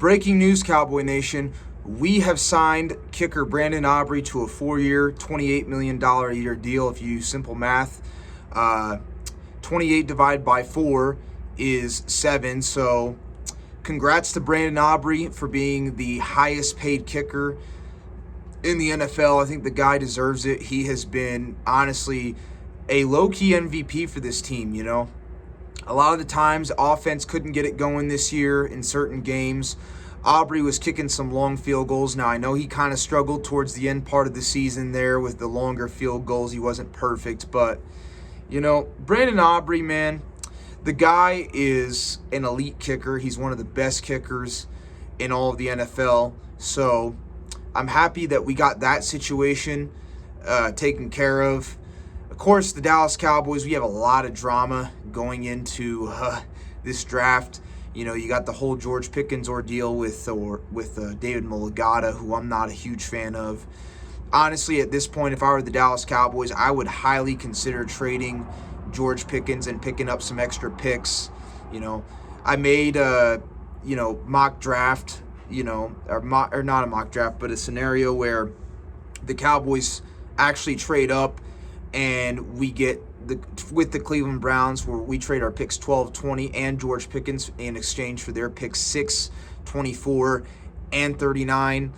Breaking news, Cowboy Nation. We have signed kicker Brandon Aubrey to a 4-year, $28 million a year deal. If you use simple math, 28 divided by 4 is 7. So congrats to Brandon Aubrey for being the highest paid kicker in the NFL. I think the guy deserves it. He has been, honestly, a low-key MVP for this team, you know. A lot of the times, offense couldn't get it going this year in certain games. Aubrey was kicking some long field goals. Now, I know he kind of struggled towards the end part of the season there with the longer field goals. He wasn't perfect, but, you know, Brandon Aubrey, man, the guy is an elite kicker. He's one of the best kickers in all of the NFL. So I'm happy that we got that situation taken care of. Of course, the Dallas Cowboys, we have a lot of drama going into this draft. You know, you got the whole George Pickens ordeal with David Mulligata, who I'm not a huge fan of. Honestly, at this point, if I were the Dallas Cowboys, I would highly consider trading George Pickens and picking up some extra picks. You know, I made a, mock draft, or not a mock draft, but a scenario where the Cowboys actually trade up and we get with the Cleveland Browns, where we trade our picks 12, 20, and George Pickens in exchange for their picks 6, 24, and 39,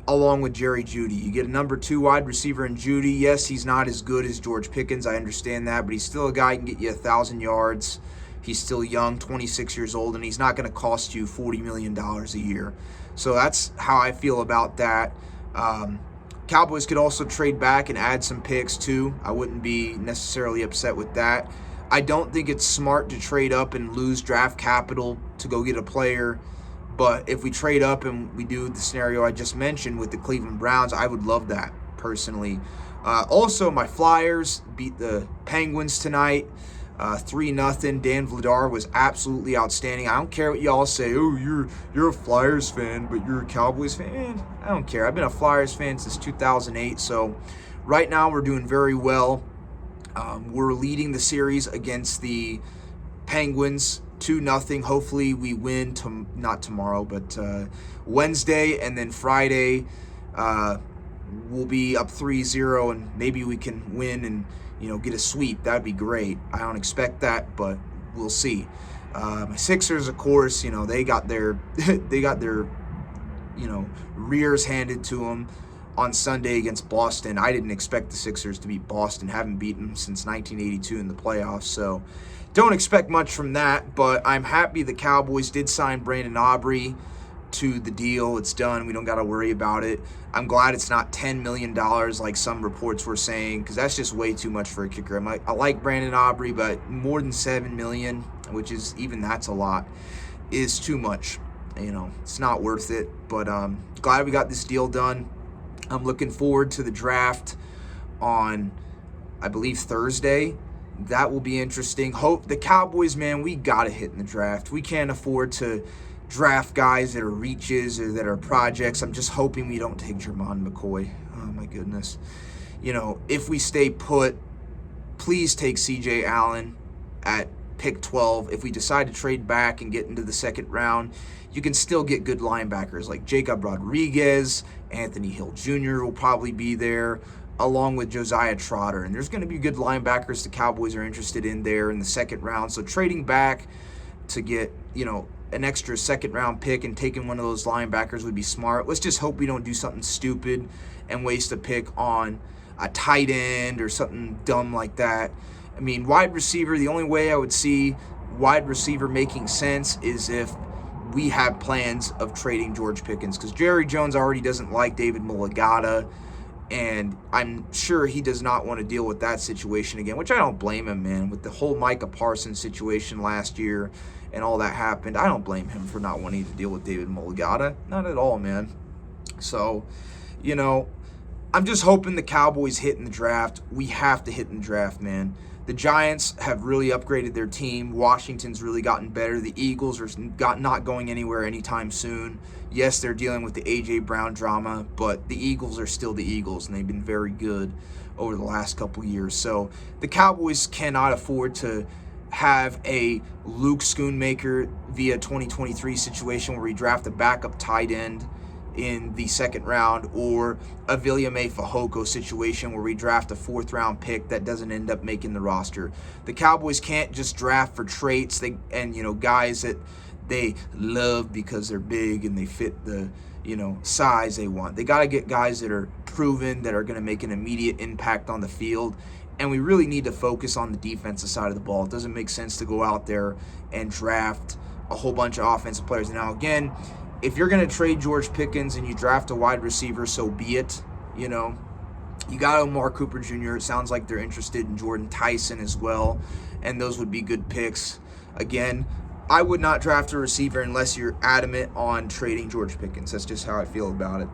along with Jerry Jeudy. You get a number 2 wide receiver in Jeudy. Yes, he's not as good as George Pickens. I understand that, but he's still a guy who can get you 1,000 yards. He's still young, 26 years old, and he's not going to cost you $40 million a year. So that's how I feel about that. Cowboys could also trade back and add some picks too. I wouldn't be necessarily upset with that. I don't think it's smart to trade up and lose draft capital to go get a player. But if we trade up and we do the scenario I just mentioned with the Cleveland Browns, I would love that personally. Also, my Flyers beat the Penguins tonight. 3-0. Dan Vladar was absolutely outstanding. I don't care what y'all say. Oh, you're a Flyers fan, but you're a Cowboys fan. I don't care. I've been a Flyers fan since 2008. So right now we're doing very well. We're leading the series against the Penguins 2-0. Hopefully we win not tomorrow, but Wednesday, and then Friday we'll be up 3-0, and maybe we can win and get a sweep. That'd be great. I don't expect that, but we'll see. My Sixers, of course, they got their rears handed to them on Sunday against Boston. I didn't expect the Sixers to beat Boston. Haven't beaten them since 1982 in the playoffs, so don't expect much from that. But I'm happy the Cowboys did sign Brandon Aubrey to the deal. It's done. We don't got to worry about it. I'm glad it's not $10 million like some reports were saying, because that's just way too much for a kicker. I like Brandon Aubrey, but more than $7 million, which is, even that's a lot, is too much. It's not worth it. But glad we got this deal done. I'm looking forward to the draft on, I believe, Thursday. That will be interesting. Hope the Cowboys, man, we got to hit in the draft. We can't afford to draft guys that are reaches or that are projects. I'm just hoping we don't take Jermon McCoy. Oh, my goodness. If we stay put, please take CJ Allen at pick 12. If we decide to trade back and get into the second round, you can still get good linebackers like Jacob Rodriguez. Anthony Hill Jr. will probably be there, along with Josiah Trotter. And there's going to be good linebackers the Cowboys are interested in there in the second round. So trading back to get, an extra second round pick and taking one of those linebackers would be smart. Let's just hope we don't do something stupid and waste a pick on a tight end or something dumb like that. I mean, wide receiver, the only way I would see wide receiver making sense is if we have plans of trading George Pickens, because Jerry Jones already doesn't like David Mulligata, and I'm sure he does not want to deal with that situation again, which I don't blame him, man. With the whole Micah Parsons situation last year and all that happened, I don't blame him for not wanting to deal with David Mulligata. Not at all, man. So, I'm just hoping the Cowboys hit in the draft. We have to hit in the draft, man. The Giants have really upgraded their team. Washington's really gotten better. The Eagles are not going anywhere anytime soon. Yes, they're dealing with the A.J. Brown drama, but the Eagles are still the Eagles, and they've been very good over the last couple years. So the Cowboys cannot afford to have a Luke Schoonmaker via 2023 situation where we draft a backup tight end in the second round, or a Viliame Fehoko situation where we draft a 4th round pick that doesn't end up making the roster. The Cowboys can't just draft for traits and guys that they love because they're big and they fit the size they want. They got to get guys that are proven, that are going to make an immediate impact on the field. And we really need to focus on the defensive side of the ball. It doesn't make sense to go out there and draft a whole bunch of offensive players. Now, again, if you're going to trade George Pickens and you draft a wide receiver, so be it. You got Omar Cooper Jr. It sounds like they're interested in Jordan Tyson as well, and those would be good picks. Again, I would not draft a receiver unless you're adamant on trading George Pickens. That's just how I feel about it.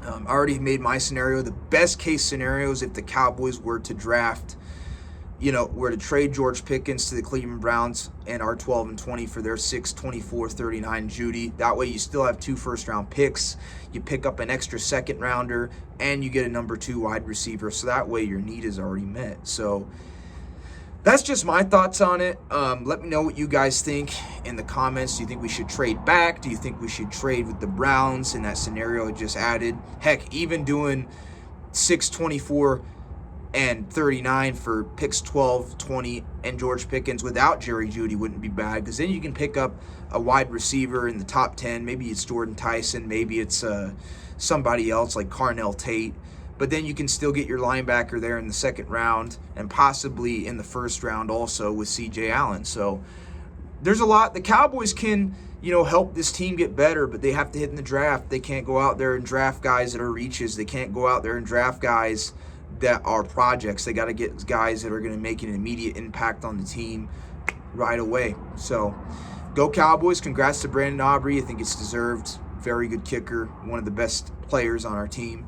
I already made my scenario. The best case scenario is if the Cowboys were to draft, were to trade George Pickens to the Cleveland Browns and are 12-20 for their 6, 24, 39 Judy. That way you still have 2 first-round picks. You pick up an extra second rounder, and you get a number 2 wide receiver. So that way your need is already met. So that's just my thoughts on it. Let me know what you guys think in the comments. Do you think we should trade back? Do you think we should trade with the Browns in that scenario I just added? Heck, even doing 6, 24, and 39 for picks 12, 20, and George Pickens without Jerry Jeudy wouldn't be bad, because then you can pick up a wide receiver in the top 10. Maybe it's Jordan Tyson. Maybe it's somebody else like Carnell Tate. But then you can still get your linebacker there in the second round, and possibly in the first round also with C.J. Allen. So there's a lot. The Cowboys can, help this team get better, but they have to hit in the draft. They can't go out there and draft guys that are reaches. They can't go out there and draft guys that are projects. They got to get guys that are going to make an immediate impact on the team right away. So go Cowboys. Congrats to Brandon Aubrey. I think it's deserved. Very good kicker. One of the best players on our team.